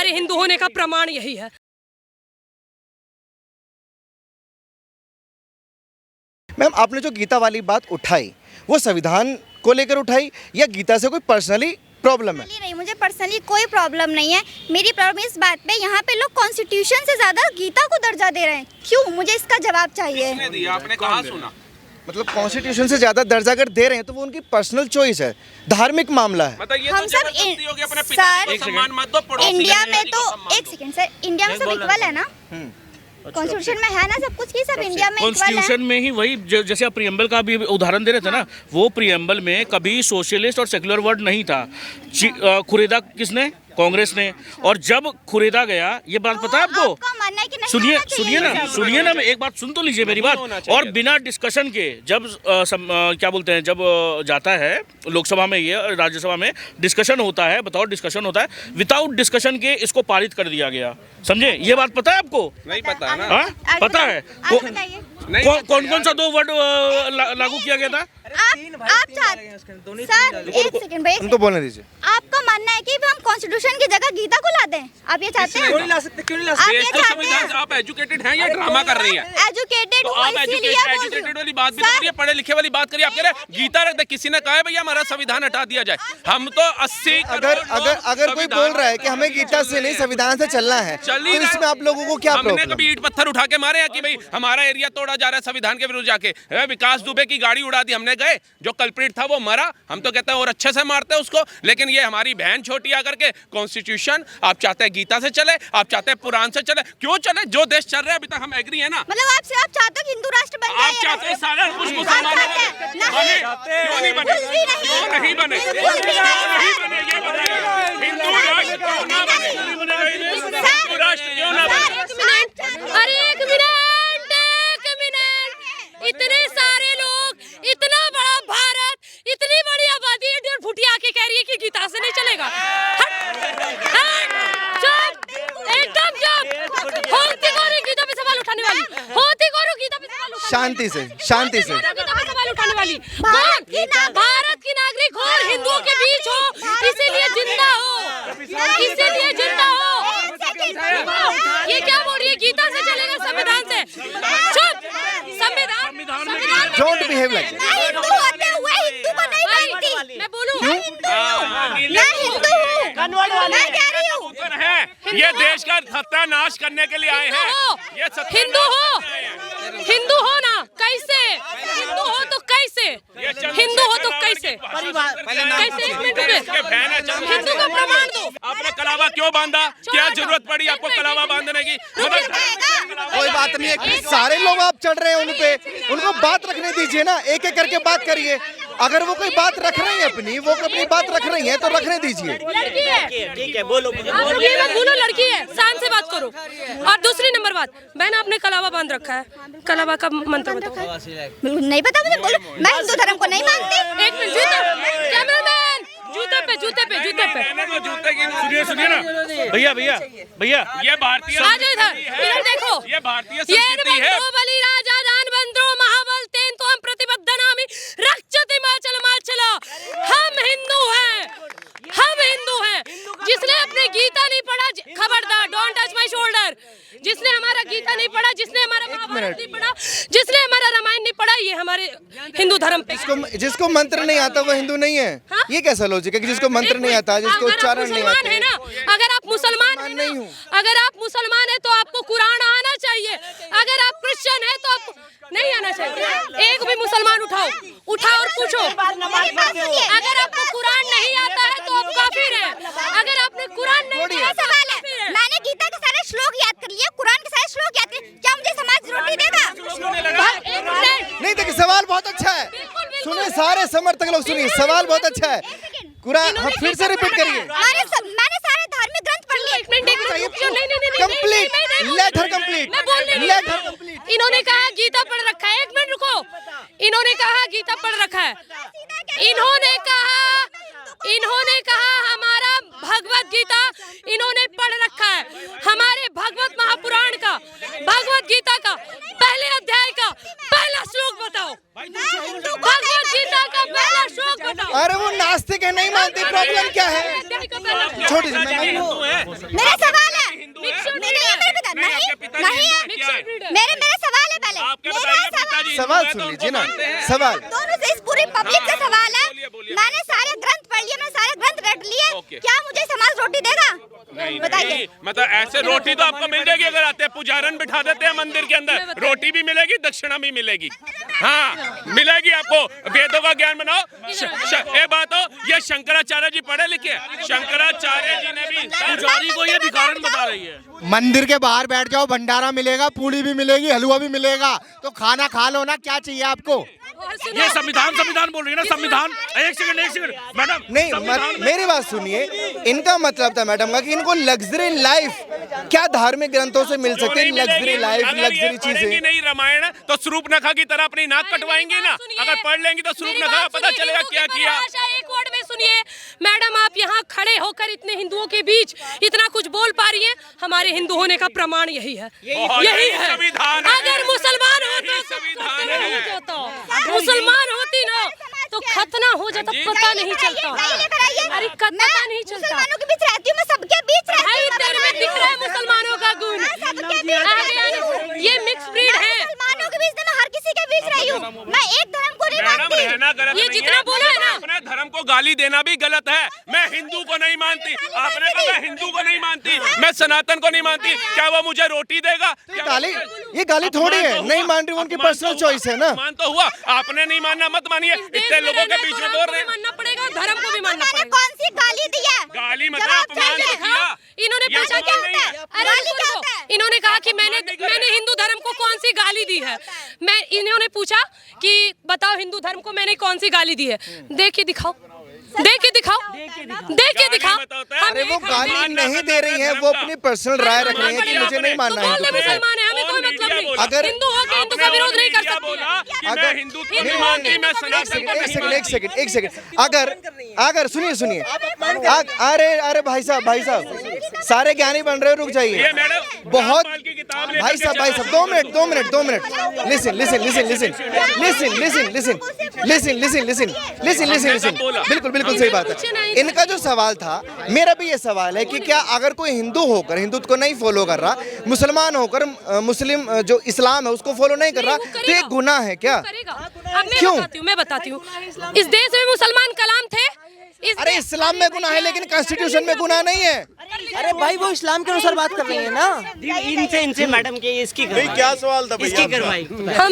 हमारे हिंदू होने का प्रमाण यही है। मैम, आपने जो गीता वाली बात उठाई वो संविधान को लेकर उठाई या गीता से कोई पर्सनली प्रॉब्लम है? नहीं, मुझे पर्सनली कोई प्रॉब्लम नहीं है। मेरी प्रॉब्लम इस बात पे, यहाँ पे लोग कॉन्स्टिट्यूशन से ज्यादा गीता को दर्जा दे रहे हैं। क्यों? मुझे इसका जवाब चाहिए। किसने दिया? आपने कहाँ सुना? मतलब कॉन्स्टिट्यूशन से ज्यादा दर्जा अगर दे रहे हैं तो वो उनकी पर्सनल चॉइस है, धार्मिक मामला है। मतलब ये हम तो सब जबरदस्ती हो गया, अपने पिताजी को सम्मान मत दो, पड़ोसी इंडिया के में को तो सम्मान एक दो। सेकंड सर, इंडिया में सब इक्वल है ना? कॉन्स्टिट्यूशन में है ना सब कुछ, ही सब इंडिया में इक्वल है। कॉन्स्टिट्यूशन में ही वही जैसे आप प्रियम्बल का भी उदाहरण दे रहे थे ना, वो प्रियम्बल में कभी सोशलिस्ट और सेक्युलर वर्ड नहीं था। खुरेदा किसने? कांग्रेस ने। और जब खुरेदा गया, ये बात पता है आपको? आपका मानना है कि नहीं सुनिए होना चाहिए? सुनिए ना, एक बात सुन तो लीजिए मेरी बात। और बिना डिस्कशन के जब क्या बोलते हैं, जब जाता है लोकसभा में, ये राज्यसभा में डिस्कशन होता है, बताओ डिस्कशन होता है, विदाउट डिस्कशन के इसको पारित कर दिया गया। समझे? ये बात पता है आपको? नहीं पता है ना? हाँ, पता है। कौन कौन सा 2 वर्ड लागू किया गया था? आप सर एक सेकंड भाई, उनको बोलने दीजिए। आपका मानना है कि हम कॉन्स्टिट्यूशन की जगह गीता को ला दें? आप ये चाहते हैं? क्यों नहीं ला सकते? क्यों नहीं ला सकते? आप ये देश के चाहते संविधान से हैं? आप एजुकेटेड हैं या ड्रामा कर रही हैं? एजुकेटेड तो हो आप इसीलिए बोल रही एजुकेटेड हूँ। वाली बात भी तो करिए, पढ़े लिखे वाली बात करिए। आप कह रहे हैं गीता रख दे, किसी ने कहा है भैया हमारा संविधान हटा दिया जाए? हम तो 80 अगर कोई बोल रहा है कि हमें गीता से नहीं संविधान से चलना है, तो इसमें आप लोगों को क्या हमने प्रॉब्लम? कभी ईंट पत्थर उठा के मारे हैं कि भाई हमारा एरिया तोड़ा जा रहा है संविधान के विरुद्ध जाके? विकास दुबे की गाड़ी उड़ा दी, हमने गए, जो कल्प्रिट था वो मरा, हम तो कहते हैं और अच्छे से मारते हैं उसको। लेकिन ये हमारी बहन छोटी आकर के कॉन्स्टिट्यूशन, आप चाहते हैं गीता से चले, आप चाहते हैं पुराण से चले, क्यों चले? जो देश चल रहा है अभी तक हम एग्री है ना। मतलब आप चाहते हो कि हिंदू राष्ट्र बन जाए? आप चाहते हैं सारे कुछ मुसलमान बने? क्यों नहीं बने? क्यों नहीं बने? क्यों नहीं बने? ये बताइए। हिंदू राष्ट्र क्यों ना बने? हिंदू राष्ट्र क्यों ना बने? अरे एक मिनट, इतने सारे लोग, इतना बड़ा भारत, इतनी बड़ी आबादी, डेढ़ फुटिया आके कह रही है कि गीता से नहीं चलेगा। एकदम चुप। होती कौन गीता पे सवाल उठाने वाली? होती कौन गीता पे सवाल उठाने? शांति से, शांति से। गीता पे सवाल उठाने वाली कौन? भारत की नागरिक हो, हिंदुओं के बीच हो, इसीलिए जिंदा हो, इसीलिए जिंदा हो। ये क्या बोल रही है? गीता से चलेगा, संविधान से? चुप। संविधान डोंट बिहेव लाइक। मैं हिंदू होते हुए हिंदू को नहीं मानती। मैं बोलूं? मैं हिंदू हूँ, मैं कह रही हूँ। ये देश का सत्यानाश करने के लिए आए हैं। ये हिंदू हो ना? कैसे हिंदू हो तो कैसे? हिंदू हो तो कैसे? कैसे? एक मिनट रुकिए, हिंदू का प्रमाण दो। आपने कलावा क्यों बांधा? क्या जरूरत पड़ी आपको कलावा बांधने की? कोई बात नहीं है, सारे लोग आप चढ़ रहे हैं उन पे, उनको बात रखने दीजिए ना, एक एक करके बात करिए। अगर वो कोई बात रख रही है अपनी, वो अपनी बात रख रही है तो रखने दीजिए। लड़की है, ठीक है, बोलो। आप लोग ये मत बोलो लड़की है, शान से बात करो। और दूसरी नंबर बात, बहन आपने कलावा बांध रखा है, कलावा का मंत्र बताओ। बिल्कुल नहीं पता मुझे, बोलो। मैं हिंदू धर्म को नहीं मानती। एक मिनट, कैमरामैन, जूते पे। सुनिए ना भैया, ये भारतीय आ जाओ इधर, इधर देखो। ये भारतीय संस्कृति है। बलि राजा दान बंद्रो महाबल तेन तो हम प्रतिबद्ध नामी रक्षति माचल माचल। हम हिंदू हैं, जिसने अपने गीता नहीं पढ़ा, खबरदार, डोंट टच माय शोल्डर। जिसने हमारा गीता नहीं पढ़ा, जिसने हमारा महाभारत नहीं पढ़ा, जिसने हमारा रामायण नहीं पढ़ा, ये हमारे हिंदू धर्म पे। जिसको मंत्र नहीं आता वो हिंदू नहीं है? हाँ? ये कैसा लॉजिक है कि जिसको मंत्र नहीं आता, जिसको उच्चारण नहीं आता? है ना, अगर आप मुसलमान हैं नहीं ना, हूँ। अगर आप मुसलमान हैं तो आपको कुरान आना चाहिए। अगर आप क्रिश्चियन हैं तो आपको नहीं आना चाहिए। एक भी मुसलमान उठाओ और पूछो। अगर आपको कुरान नहीं आता है तो आप काफिर हैं। अगर आपने कुरान नहीं मेरा सवाल है, मैंने गीता के सारे श्लोक याद कर लिए, कुरान के सारे श्लोक याद कर, क्या मुझे समाज रोटी देगा? नहीं, देखिए सवाल बहुत अच्छा है। सुनिए सारे समर्थक लोग, सुनिए सवाल बहुत अच्छा है। कुरान, हाँ, फिर से रिपीट करिए। मैंने सारे धार्मिक ग्रंथ पढ़ लिए। Complete, let her complete. इन्होंने कहा गीता पढ़ रखा है। एक मिनट रुको, इन्होंने कहा गीता पढ़ रखा है। इन्होंने कहा हमारा भगवत गीता इन्होंने पढ़ रखा है। हमारे भगवत महापुराण का, भगवत गीता का पहले अध्याय का पहला श्लोक बताओ। भगवत गीता का पहला श्लोक बताओ। अरे वो नास्तिक है, नहीं मानते, प्रॉब्लम क्या है? छोड़ दीजिए, मेरा सवाल है, मेरे पिता नहीं है, मेरे सवाल है पहले, सवाल सुन लीजिए ना, सवाल दोनों से इस पूरी पब्लिक का सवाल है। मैंने सारे ग्रंथ पढ़ लिए, मैंने सारे ग्रंथ रट लिए, क्या मुझे समाज रोटी देगा? बताइए। मतलब ऐसे रोटी तो आपको मिल जाएगी अगर आते हैं, पुजारन बिठा देते हैं मंदिर के अंदर, रोटी भी मिलेगी, दक्षिणा भी मिलेगी, हाँ मिलेगी आपको, वेदों का ज्ञान बनाओ। ये बात हो, ये शंकराचार्य जी पढ़े लिखे हैं, शंकराचार्य जी ने भी पुजारी को ये भिखारन बता रही है। मंदिर के बाहर बैठ जाओ, भंडारा मिलेगा, पूड़ी भी मिलेगी, हलवा भी मिलेगा, तो खाना खा लो ना, क्या चाहिए आपको? ये संविधान बोल रही है ना, संविधान। एक सेकंड मैडम, नहीं मेरी बात सुनिए, इनका मतलब था मैडम का कि इनको लग्जरी लाइफ क्या धार्मिक ग्रंथों से मिल सकती है? लग्जरी लाइफ, लग्जरी चीजें नहीं रामायण तो स्वरूपनखा की तरह अपनी नाक कटवाएंगे ना, अगर पढ़ लेंगी तो स्वरूपनखा पता चलेगा क्या किया। एक वर्ड में सुनिए मैडम, आप यहाँ खड़े होकर इतने हिंदुओं के बीच इतना कुछ बोल पा रही हैं, हमारे हिंदू होने का प्रमाण यही है, यही है। अगर मुसलमान होता, मुसलमान होती ना तो खतना हो जाता, पता नहीं चलता। अरे पता नहीं चलता। मुसलमानों के बीच रहती हूँ मैं, सबके बीच रहती भाई हूँ। तेरे में दिख रहा है मुसलमानों का गुण, ये मिक्स ब्रीड है। मुसलमानों के बीच मैं हर किसी के बीच रही हूँ, मैं एक धर्म को नहीं मैडम मानती। रहना गलत ये नहीं जितना बोला है ना, अपने धर्म को गाली देना भी गलत है। मैं हिंदू को नहीं मानती, आपने कहा मैं हिंदू को नहीं मानती, मैं सनातन को नहीं मानती, क्या वो मुझे रोटी देगा? ये गाली थोड़ी है, नहीं मान रही, उनकी पर्सनल चॉइस है ना। मान तो हुआ, आपने नहीं मानना मत मानिए, इतने लोगों के बीच में बोल रहे हैं। मानना पड़ेगा, धर्म को भी मानना मैंने पड़ेगा। कौन सी गाली दी है? गाली मतलब अपमान तो किया। इन्होंने ये पूछा अपमान क्या नहीं है। अरे रुको, इन्होंने कहा कि मैंने हिंदू धर्म को कौन सी गाली दी है। इन्होंने पूछा कि बताओ हिंदू धर्म को मैंने कौन सी गाली दी है, देख के दिखाओ, देख के दिखाओ, देख के दिखाओ। अरे वो गाली नहीं दे रही है, वो अपनी पर्सनल राय रख रही है कि मुझे नहीं मानना है। मुसलमान है, हमें कोई मतलब नहीं। अगर हिंदू हो के हिंदू का विरोध नहीं कर सकते। अगर एक सेकंड, अगर सुनिए, अरे भाई साहब सारे ज्ञानी बन रहे हो, रुक जाइए बहुत। भाई साहब 2 मिनट लिसन, बिल्कुल सही बात है। इनका जो सवाल था, मेरा भी ये सवाल है कि क्या अगर कोई हिंदू होकर हिंदुत्व को नहीं फॉलो कर रहा, मुसलमान होकर मुस्लिम जो इस्लाम है उसको फॉलो नहीं कर रहा, तो ये गुनाह है क्या? क्यों? मैं बताती हूँ, इस देश में मुसलमान कलाम थे। अरे इस्लाम में गुनाह है लेकिन कॉन्स्टिट्यूशन में गुनाह नहीं है। अरे भाई वो इस्लाम के अनुसार बात कर रही है ना। इनसे मैडम के इसकी क्या सवाल था इसकी करवाई।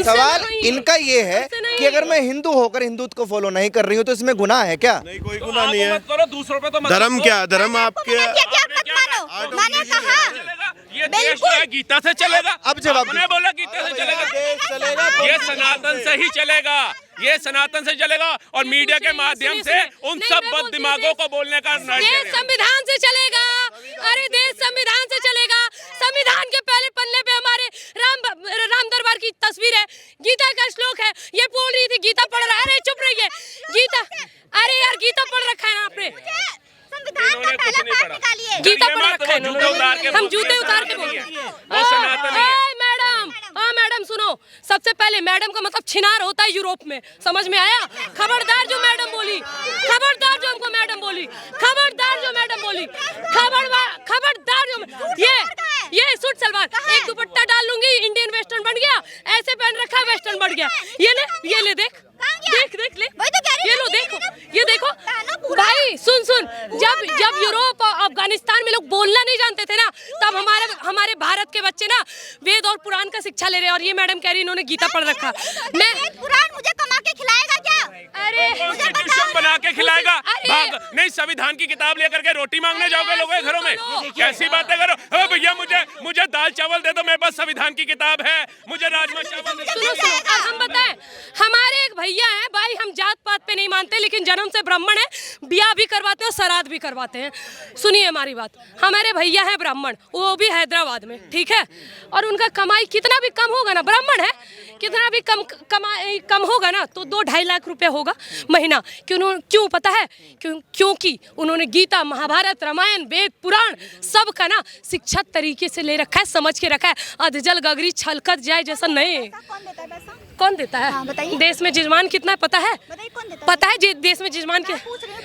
सवाल इनका ये है कि अगर मैं हिंदू होकर हिंदुत्व को फॉलो नहीं कर रही हूँ तो इसमें गुनाह है क्या? नहीं, कोई गुनाह नहीं है। करो दूसरों पे तो मत धर्म क्या, धर्म आपके मैंने कहा ये देश जो है गीता से चलेगा। अब जवाब आपने बोला गीता से चलेगा, ये सनातन से ही चलेगा, ये सनातन से चलेगा और मीडिया के माध्यम से उन सब बद दिमागों को बोलने का देश संविधान से चलेगा। अरे देश संविधान से चलेगा। संविधान के पहले पन्ने पे हमारे राम दरबार की तस्वीर है, गीता का श्लोक है। ये बोल रही थी गीता पढ़ रहा है, अरे चुप रहिए गीता। अरे यार गीता पढ़ रखा है ना आपने, संविधान का पहला पाठ निकालिए। गीता पढ़ रखा है इन्होंने, हम जूते उतार के बोल रहे हैं। मैडम, हाँ मैडम सुनो, सबसे पहले मैडम का मतलब छिनार होता है यूरोप में, समझ में आया? खबरदार जो मैडम बोली, खबरदार जो हमको मैडम बोली, खबरदार जो मैडम बोली, खबरदार जो ये सूट सलवार एक दुपट्टा डाल लूंगी, इंडियन वेस्टर्न बन गया, ऐसे पहन रखा है वेस्टर्न बढ़ गया। ये ले देख ले, ये लो देखो, ये देखो भाई सुन, जब यूरोप और अफगानिस्तान में लोग बोलना नहीं जानते थे ना, तब हमारे भारत के बच्चे ना वेद और पुराण का शिक्षा ले रहे हैं, और ये मैडम कह रही इन्होंने गीता पढ़ रखा। मैं पुराण मुझे कमा के खिलाएगा क्या? अरे कॉन्स्टिट्यूशन बना के खिलाएगा। नहीं संविधान की किताब लेकर के रोटी मांगने जाओगे लोगों के घरों में, कैसी बातें करो? भैया मुझे दाल चावल दे दो, मेरे पास संविधान की किताब है, मुझे राजमा चावल दे दो। हम बताएं, हमारे एक भैया हैं भाई, हम जात पात पे नहीं मानते लेकिन जन्म से ब्राह्मण है, ब्याह भी करवाते हैं और श्राद्ध भी करवाते हैं। सुनिए हमारी बात, हमारे भैया है ब्राह्मण, वो भी हैदराबाद में, ठीक है, और उनका कमाई कितना भी कम होगा ना, ब्राह्मण है, कितना भी कम होगा ना तो 2-2.5 लाख रुपए होगा महीना। क्यों पता है? क्योंकि उन्होंने गीता, महाभारत, रामायण, वेद, पुराण सब का ना शिक्षा तरीके से ले रखा है, समझ के रखा है। अधजल गगरी छलकत जाए जैसा नहीं। कौन देता है? हाँ, बताइए। देश में जजमान कितना पता है? बताइए कौन देता है? पता है देश में जजमान के?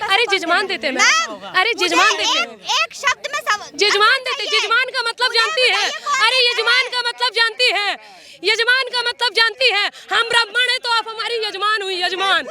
अरे जजमान देते हैं मैम, अरे जजमान देते हैं, एक शब्द में जजमान देते। जजमान का मतलब जानती है? अरे यजमान का मतलब जानती है? यजमान का मतलब जानती है? हम ब्राह्मण है तो आप हमारी यजमान हुई, यजमान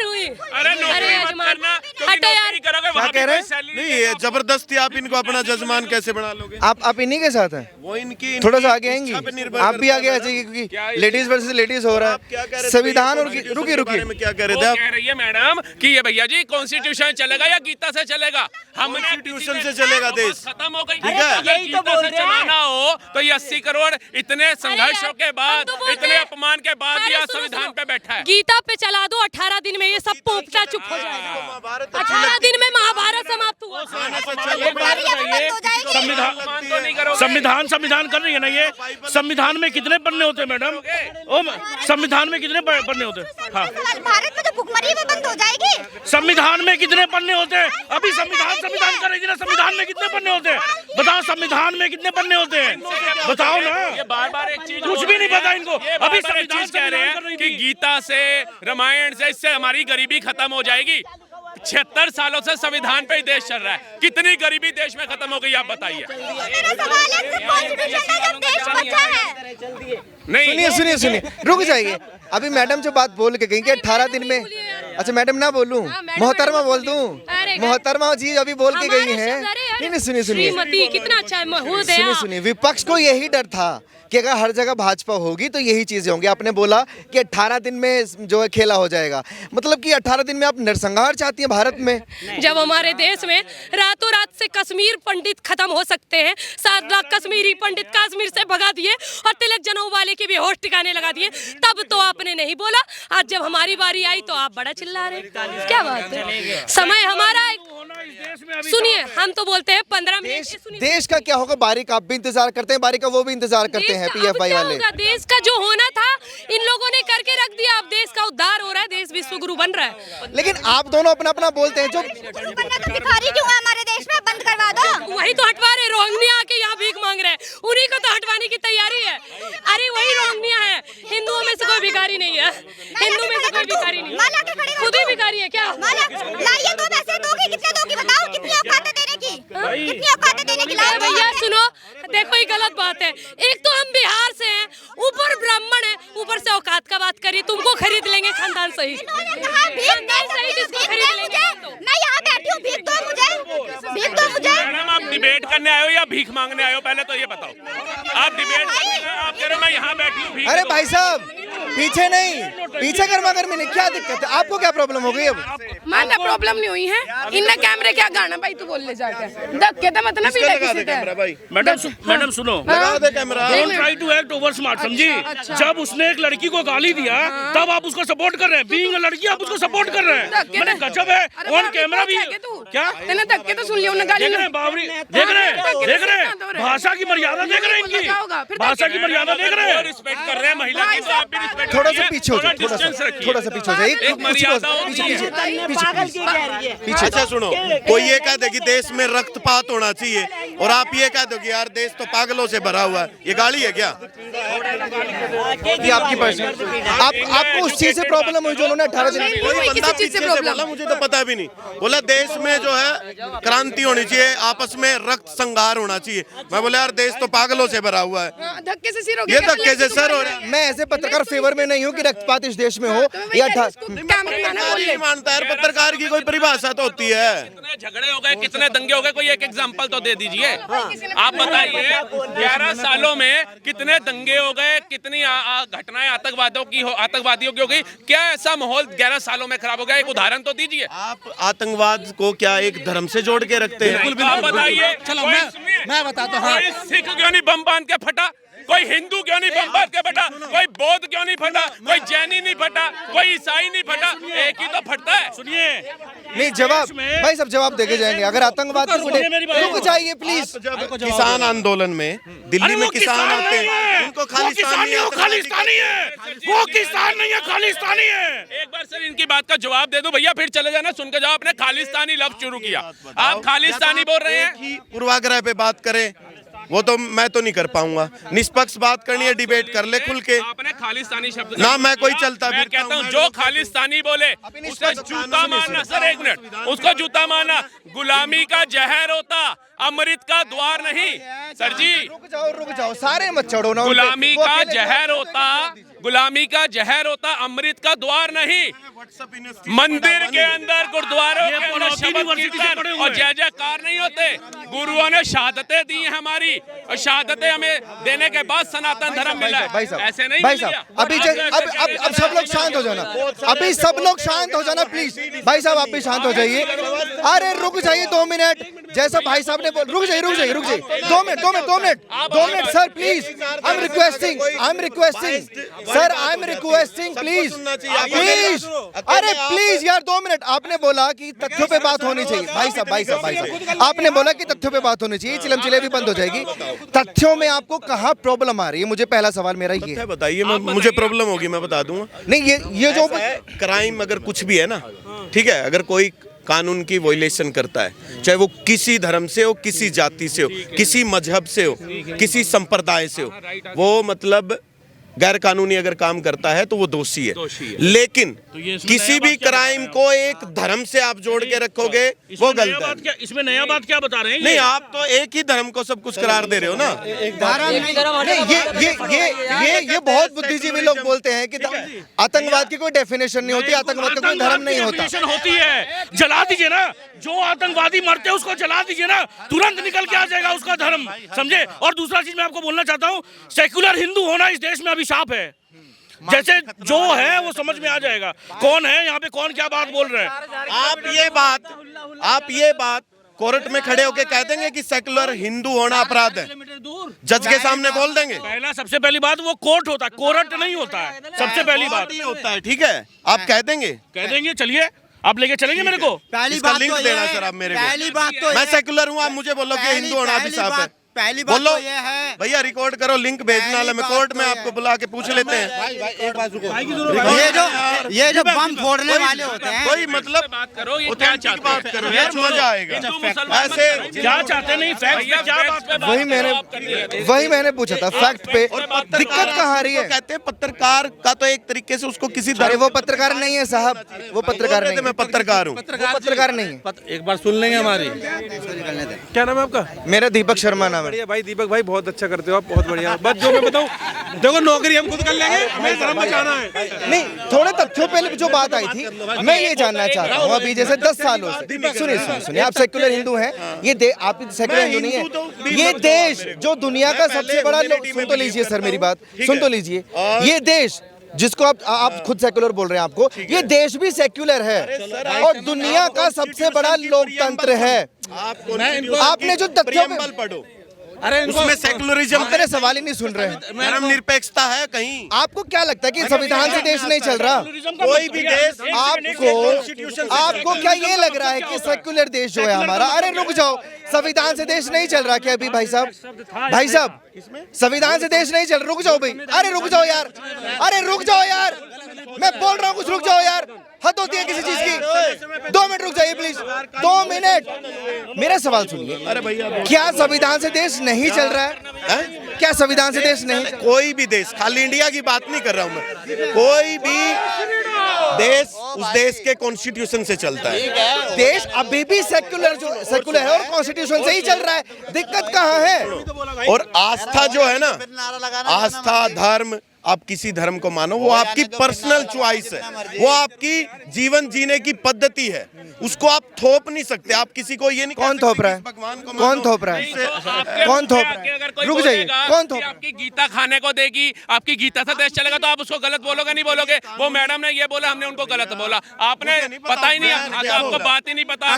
हुई। अरे यजमान हटे यार। क्या कह रहे हैं? नहीं, ये जबरदस्ती आप इनको अपना जजमान कैसे बना लोगे? आप इन्हीं के साथ हैं? वो इनकी थोड़ा सा आगे इच्छा पे आएंगी? निर्भर आप भी करता आगे है। आ जाइए क्योंकि लेडीज वर्सेस लेडीज हो रहा आप क्या कह है। रहे थे? संविधान और Constitution रुकिए के बारे में क्या कह रहे थे वो आप? कह रही है मैडम कि ये भैया जी कॉन्स्टिट्यूशन चलेगा या गीता से चलेगा? हमने Constitution से चलेगा देश। खत्म हो गई। ठीक है। अगर यही तो गीता बोल से रहे हैं। चलाना हो तो ये 80 करोड़ इतने संघर्षों के बाद, हम तो बोल इतने रहे हैं। अपमान के बाद भी अरे आज सुनो, संविधान सुनो। पे बैठा है। गीता पे चला दो 18 दिन में ये सब पोपटा चुप हो जाएगा। महाभारत 18 दिन में महाभारत समाप्त हुआ। एक बात बताइए, संविधान कर रही है ना ये? संविधान में कितने पन्ने होते हैं मैडम? संविधान में कितने पन्ने होते हैं? हाँ, भारत में तो भुखमरी भी बंद हो जाएगी। संविधान में कितने पन्ने होते हैं? अभी संविधान कर रही थी ना, संविधान में कितने पन्ने होते हैं? बताओ, संविधान में कितने पन्ने होते हैं? बताओ ना। ये बार-बार एक चीज कुछ भी नहीं पता इनको। ये अभी बार-बार एक चीज कह रहे संविधान कर रही हैं कि थी। गीता से, रामायण से, इससे हमारी गरीबी खत्म हो जाएगी। 76 सालों से संविधान पे ही देश चल रहा है। कितनी गरीबी देश में खत्म हो गई आप बताइए। मेरा सवाल है सिर्फ कॉन्स्टिट्यूशन का जब देश बचा है। नहीं सुनिए रुक जाइए। अभी मैडम जो बात बोल के गई कि 18 दिन में, अच्छा मैडम ना बोलूं, हाँ, मैडम, मोहतरमा मैडम बोल दूं? अरे, मोहतरमा जी अभी बोल के गई हैं। नहीं सुनिए श्रीमती कितना अच्छा है महोदया। सुनिए विपक्ष को यही डर था कि अगर हर जगह भाजपा होगी तो यही चीजें होंगी। आपने बोला कि 18 दिन में जो है खेला हो जाएगा, मतलब कि 18 दिन में आप नरसंहार चाहती हैं भारत में? जब हमारे देश में रातों रात से कश्मीर पंडित खत्म हो सकते हैं, 7 लाख कश्मीरी पंडित कश्मीर से भगा दिए और तिलक जनेऊ वाले के भी होश ठिकाने लगा दिए, तब तो आपने नहीं बोला। आज जब हमारी बारी आई तो आप बड़ा चिल्ला रहे। क्या बात है? समय हमारा। सुनिए, हम तो बोलते हैं 15 मिनट। सुनिए, देश का क्या होगा? बारी का आप भी इंतजार करते हैं, बारी का वो भी इंतजार करते हैं देश का अब पीएफआई क्या वाले। होगा? देश का जो होना था इन लोगों ने करके रख दिया। अब देश का उद्धार हो रहा है, देश विश्वगुरु बन रहा है। लेकिन आप दोनों अपना अपना बोलते हैं। जो भिखारी क्यों है हमारे देश में? बंद करवा दो। वही तो हटवा रहे, रोहिंग्या आके यहाँ भीख मांग रहे हैं, उन्हीं को तो हटवाने की तैयारी है। अरे वही रोहिंग्या है, हिंदुओं में से कोई भिखारी नहीं है। हिंदू में से कोई भिखारी नहीं है, खुद ही भिखारी है क्या? लाइए दो पैसे दोगी, कितने दोगी बताओ? कितनी औकात है देने की? कितनी औकात है देने की? अरे भैया सुनो, देखो ये गलत बात है। एक तो हम बिहार से हैं, ऊपर ब्राह्मण है, ऊपर से औकात का बात करिए। तुमको खरीद लेंगे खानदान सही, खानदान सही किसको खरीद लेंगे? मैं यहाँ बैठी हूँ, भीख दो मुझे। मैडम, आप डिबेट करने आए हो या भीख मांगने आए हो? पहले तो ये बताओ। आप डिबेट करने आए हो, आप कह रहे हो मैं यहाँ बैठी हूँ भीख अरे दो। भाई साहब पीछे नहीं, पीछे गर्मा गर्मी नहीं, क्या दिक्कत है? आपको क्या प्रॉब्लम हो गई? अब माना प्रॉब्लम नहीं हुई है। इनने कैमरे क्या गाना भाई तू बोल ले जाके धक्के तो मत ना भी लगा दे कैमरा भाई, मैडम सुनो, लगा दे camera. Don't try to act over smart, समझी? जब उसने एक लड़की को गाली दिया तब आप उसको सपोर्ट कर रहे हैं। बीइंग अ लड़की आप उसको सपोर्ट कर रहे हैं। मैंने गजब है। ऑन कैमरा भी क्या तेने धक्के तो सुन लिया उन्होंने गाली देख रहे हैं? बावरी देख रहे हैं? भाषा की मर्यादा देख रहे हैं इनकी? भाषा की मर्यादा देख रहे हैं? रिस्पेक्ट कर रहे हैं महिला की, तो आप भी रिस्पेक्ट थोड़ा सा पीछे हो जाओ, डिस्टेंस रखिए। थोड़ा सा पीछे हो जाइए। एक मर्यादा होती है। पागल क्यों कह रही है? अच्छा सुनो, कोई ये कह दे कि देश में रक्तपात होना चाहिए और आप ये कह दो कि यार देश तो पागलों से भरा हुआ है, ये गाली है क्या? ये आपकी पर्सनल, आपको उस चीज से प्रॉब्लम हुई जो उन्होंने 18 दिन कोई बंदा किसी चीज पीछे से से प्रॉब्लम। बोला, मुझे तो पता भी नहीं। बोला देश में जो है क्रांति होनी चाहिए, आपस में रक्त संहार होना चाहिए। मैं बोला यार देश तो पागलों से भरा हुआ है। धक्के से सिर हो ये गया। धक्के से सर हो रहा है। मैं ऐसे पत्रकार फेवर में नहीं हूँ कि रक्तपात इस देश में हो या पत्रकार ही नहीं मानता है, पत्रकार की कोई परिभाषा तो होती है। कितने झगड़े हो गए, कितने दंगे हो गए, कोई एक एग्जांपल तो दे दीजिए। आप बताइए 11 सालों में कितने दंगे हो गए, कितनी घटनाएं आतंकवादियों की हो गई। क्या ऐसा माहौल 11 सालों में खराब हो गया? एक उदाहरण तो दीजिए। आप आतंकवाद को क्या एक धर्म से जोड़ के रखते हैं? आप बताइए। चलो मैं बताता हूँ। कोई सिख क्यों नहीं बम बांध के फटा? कोई हिंदू क्यों नहीं बम फट के फटा, कोई बौद्ध क्यों नहीं फटा, कोई जैनी नहीं फटा, कोई ईसाई नहीं फटा, एक ही तो फटता है। सुनिए, नहीं जवाब भाई सब जवाब देके जाएंगे। अगर आतंकवाद की फुटेज, रुक जाइए प्लीज। किसान आंदोलन में दिल्ली में किसान आते हैं, उनको खालिस्तानी है, वो खालिस्तानी है, वो किसान नहीं है, खालिस्तानी है। एक बार सर इनकी बात का जवाब दे दो भैया, फिर चले जाना। सुन के जाओ, आपने खालिस्तानी लफ्ज शुरू किया, आप खालिस्तानी बोल रहे हैं। पूर्वाग्रह पे बात करें वो तो मैं तो नहीं कर पाऊंगा। निष्पक्ष बात करनी है, डिबेट कर ले खुल के। आपने खालिस्तानी शब्द ना मैं कोई चलता मैं कहता हूँ जो खालिस्तानी बोले उसका जूता मारना। सर एक मिनट, उसको जूता मारना। गुलामी का जहर होता, अमृत का द्वार नहीं। सर जी रुक जाओ, सारे मत चढ़ो ना। गुलामी का जहर होता, गुलामी का जहर होता, अमृत का द्वार नहीं। मंदिर के अंदर, गुरुद्वारों के अंदर शब्द कीर्तन और जय जयकार नहीं होते। गुरुओं ने शहादतें दी हैं हमारी, और शहादतें हमें देने के बाद सनातन धर्म मिला है। भाई साहब, ऐसे नहीं भाई मिल गया। साहब, अब सब लोग शांत हो जाना। अभी सब लोग शांत हो जाना प्लीज। भाई साहब आप भी शांत हो जाइए। अरे रुक जाइए 2 मिनट। जैसा भाई साहब ने बोल, रुक जाइए 2 minute sir please. I am requesting sir, I am requesting please. अरे प्लीज यार 2 मिनट। आपने बोला कि तथ्यों पे बात होनी चाहिए। भाई साहब आपने बोला कि तथ्यों पे बात होनी चाहिए, चिलम चिले भी बंद हो जाएगी। तथ्यों में आपको कहाँ प्रॉब्लम आ रही है? मुझे पहला सवाल मेरा ये है। बताइए, मुझे प्रॉब्लम होगी मैं बता दूंगा। नहीं ये जो क्राइम अगर कुछ भी है ना, ठीक है, अगर कोई कानून की वायलेशन करता है, चाहे वो किसी धर्म से हो, किसी जाति से हो, किसी मजहब से हो, किसी संप्रदाय से हो, वो मतलब गैर कानूनी अगर काम करता है तो वो दोषी है। लेकिन किसी भी क्राइम को एक धर्म से आप जोड़ के रखोगे वो गलत है। इसमें नया बात क्या बता रहे हैं? नहीं, आप तो एक ही धर्म को सब कुछ करार दे रहे हो ना। ये बहुत बुद्धिजीवी लोग बोलते हैं कि आतंकवाद की कोई डेफिनेशन नहीं होती, आतंकवाद का कोई धर्म नहीं होता। होती है, जला दीजिए ना। जो आतंकवादी मरते हैं उसको जला दीजिए ना, तुरंत निकल के आ जाएगा उसका धर्म, समझे। और दूसरा चीज मैं आपको बोलना चाहता हूँ, सेक्युलर हिंदू होना इस देश में अभिशाप है। जैसे जो है वो समझ में आ जाएगा कौन है यहाँ पे, कौन क्या बात बोल रहे हैं। आप ये बात कोर्ट में खड़े होके कह देंगे कि सेक्युलर हिंदू होना अपराध है, जज के सामने बोल देंगे। पहला सबसे पहली बात, वो कोर्ट होता है, कोर्ट नहीं होता है। सबसे पहली बात होता है, ठीक है, आप कह देंगे। चलिए आप लेके चलेंगे मेरे को। पहली बात लिंक देना सर आप मेरे को। पहली बात तो मैं सेक्युलर हूँ, आप मुझे बोलो कि हिंदू होना अभिशाप है। पहली बात बोलो तो ये है, भैया रिकॉर्ड करो, लिंक भेजना है, मैं कोर्ट में आपको बुला के पूछ लेते हैं। एक बात रुको, ये जो बम फोड़ने वाले होते हैं, कोई मतलब बात करो, ये क्या चाहते हैं? बात करो यार, मजा आएगा। ऐसे क्या चाहते नहीं, फैक्ट क्या बात। वही मैंने पूछा था, फैक्ट पे दिक्कत कहाँ आ रही है? कहते हैं पत्रकार का तो एक तरीके से उसको किसी अरे वो पत्रकार नहीं है साहब, वो पत्रकार नहीं है। मैं पत्रकार हूँ, पत्रकार नहीं है। एक बार सुन लेंगे हमारी। क्या नाम है आपका? मेरा दीपक शर्मा नाम है। बढ़िया भाई, दीपक भाई बहुत अच्छा करते हो आप, बहुत बढ़िया। बस जो मैं बताऊं, देखो नौकरी हम खुद कर लेंगे, हमें धर्म बचाना है। नहीं, थोड़े तथ्यों पे जो बात आई थी, मैं ये जानना चाहता हूँ। अभी जैसे 10 सालों से, सुनिए आप सेक्युलर हिंदू हैं, ये आप सेक्युलर हिंदू नहीं है। ये देश जो दुनिया का सबसे बड़ा, सुन तो लीजिए सर मेरी बात, सुन तो लीजिए। ये देश जिसको आप खुद सेक्युलर बोल रहे हैं, आपको ये देश भी सेक्युलर है और दुनिया का सबसे बड़ा लोकतंत्र है। आपने जो तथ्यों पे पढ़ो, अरे उसमें सेक्युलरिज्म, मेरे सवाल ही नहीं सुन रहे हैं। धर्मनिरपेक्षता है कहीं? आपको क्या लगता है कि संविधान से देश नहीं चल रहा? कोई भी देश आपको क्या ये लग रहा है कि सेक्युलर देश जो है हमारा? अरे रुक जाओ, संविधान से देश नहीं चल रहा क्या अभी? भाई साहब संविधान से देश नहीं चल, रुक जाओ भाई। अरे रुक जाओ यार, अरे रुक जाओ यार, मैं बोल रहा हूँ कुछ, रुक जाओ यार। हद होती है किसी चीज की। 2 मिनट रुक जाइए प्लीज, 2 मिनट। मेरा सवाल सुनिए, क्या संविधान से देश नहीं चल रहा है? क्या संविधान से देश नहीं? कोई भी देश, खाली इंडिया की बात नहीं कर रहा हूँ मैं, कोई भी देश उस देश के कॉन्स्टिट्यूशन से चलता है। देश अभी भी सेक्युलर है और कॉन्स्टिट्यूशन से ही चल रहा है। दिक्कत कहाँ है? और आस्था जो है ना, आस्था धर्म, आप किसी धर्म को मानो, वो आपकी पर्सनल चॉइस है, वो आपकी जीवन जीने की पद्धति है, उसको आप थोप नहीं सकते। आप किसी को ये नहीं, कौन थोप रहा है? कौन थोप रहा है? कौन थोप रहा है? रुक जाइए, कौन थोप? आपकी गीता खाने को देगी, आपकी गीता से देश चलेगा तो आप उसको गलत बोलोगे नहीं बोलोगे? वो मैडम ने ये बोला, हमने उनको गलत बोला, आपने पता ही नहीं, आपको बात ही नहीं पता।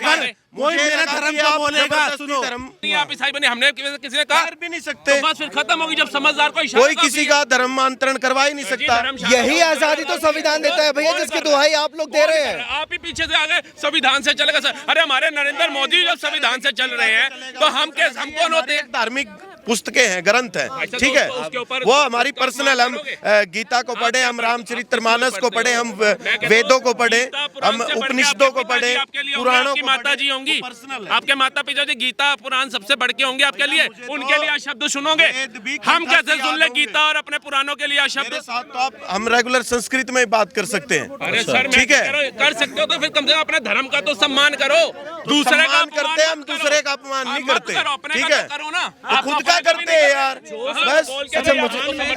मुझे मेरा लगा धर्म कि का आप बोलेगा, जबरदस्ती सुनो। धर्म नहीं, आप ईसाई बने, हमने किसी ने कहा कर भी नहीं सकते। तो बस फिर खत्म होगी जब समझदार को इशारा कोई काफी किसी है। का धर्मांतरण करवा ही नहीं सकता। यही आजादी तो संविधान देता है भैया, जिसकी दुहाई आप लोग दे रहे हैं। आप ही पीछे से आगे संविधान से चलेगा सर। अरे हमारे नरेंद्र मोदी जब संविधान से चल रहे हैं तो हम कौन होते हैं? धार्मिक पुस्तकें हैं, ग्रंथ हैं, अच्छा, ठीक तो है, उसके ऊपर वो हमारी पर्सनल, हम गीता को पढ़े, हम रामचरितमानस को पढ़े, हम वेदों को पढ़े, हम उपनिषदों को पढ़े, पुराणों की को माता पढ़े, जी होंगी, वो पर्सनल है। आपके माता पिता जी गीता पुराण सबसे बढ़ के होंगे आपके लिए, उनके लिए शब्द सुनोगे। वेद भी हम कंठस्थ कैसे सुन याद ले होंगे। गीता और अपने पुराणों के लिए शब्द? मेरे साथ तो आप, हम रेगुलर संस्कृत में बात कर सकते हैं। अरे सर, ठीक मैं है, कर सकते हो तो फिर कम से कम अपने धर्म का तो सम्मान करो। दूसरे का सम्मान करते हैं हम, मत करो। दूसरे का अपमान नहीं मत करते, करो, अपने ठीक का है, तो करो ना। तो आप खुद अपने का भी करते नहीं हैं करो। यार, बस बस। अच्छा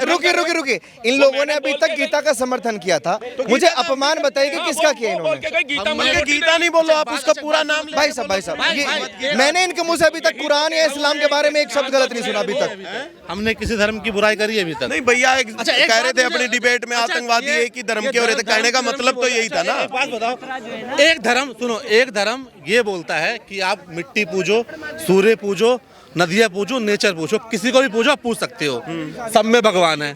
मुझे रुकिए, इन लोगों ने अभी तक गीता का समर्थन किया था, मुझे अपमान बताइए कि किसका किया इन्होंने? मुझे गीता नहीं बोलो आप, उसका पूरा नाम भाई साहब, मैंने इनके मुंह से अभी तक कुरान या इस्लाम के बारे में एक शब्द गलत नहीं सुना अभी तक। हमने किसी धर्म की बुराई करी है अभी तक? नहीं भैया, एक अच्छा, एक कह रहे बात थे मुझे- अपनी डिबेट में अच्छा, आतंकवादी ये- एक ही धर्म ये के हो रहे थे, धर्म- कहने का धर्म मतलब तो बोल- यही था ना। एक बात बताओ, एक धर्म सुनो, एक धर्म ये बोलता है कि आप मिट्टी पूजो, सूर्य पूजो, नदियाँ पूजो, नेचर पूजो, किसी को भी पूजो, आप पूज सकते हो, सब में भगवान है।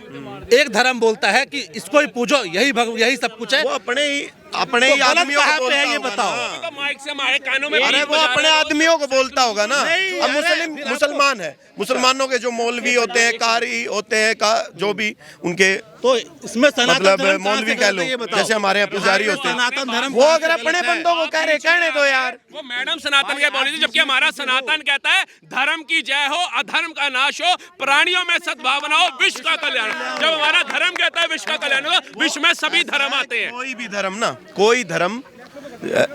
एक धर्म बोलता है कि इसको ही पूजो, यही सब कुछ है। वो अपने ही तो आदमियों गलत को कहाँ पे बोलता है ये होगा बताओ? ना। माइक से हमारे कानों में अरे बीच वो बजा अपने रहे हो। आदमियों को बोलता होगा ना। नहीं, अब अरे, मुसलमान है, मुसलमानों के जो मौलवी होते हैं, कारी होते हैं, जो भी उनके तो इसमें सनातन मतलब धर्म कहाँ मौलवी से कह गलत लो, है ये बताओ? जैसे हमारे यहाँ पुजारी होते हैं, सनातन धर्म वो कहाँ अगर से अपने गलत है? बंदों को कह रहे, कहने दो यार। वो मैडम सनातन के बोली थी, जबकि हमारा सनातन कहता है धर्म की जय हो, अधर्म का नाश हो, प्राणियों में सद्भावना हो, विश्व का कल्याण। जब हमारा धर्म कहता है विश्व का कल्याण हो, विश्व में सभी धर्म आते हैं। कोई भी धर्म ना, कोई धर्म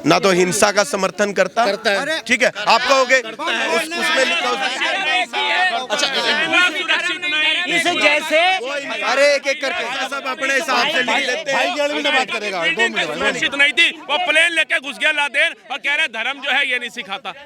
ना तो हिंसा का समर्थन करता है, ठीक है, आप कहोगे उसमें लिखा इसे जैसे अरे एक करके सब अपने हिसाब से लिख लेते हैं। बात करेगा, 2 मिनट सुरक्षित नहीं थी, वो प्लेन लेके घुस गया लादेन और कह रहे धर्म जो है ये नहीं सिखाता।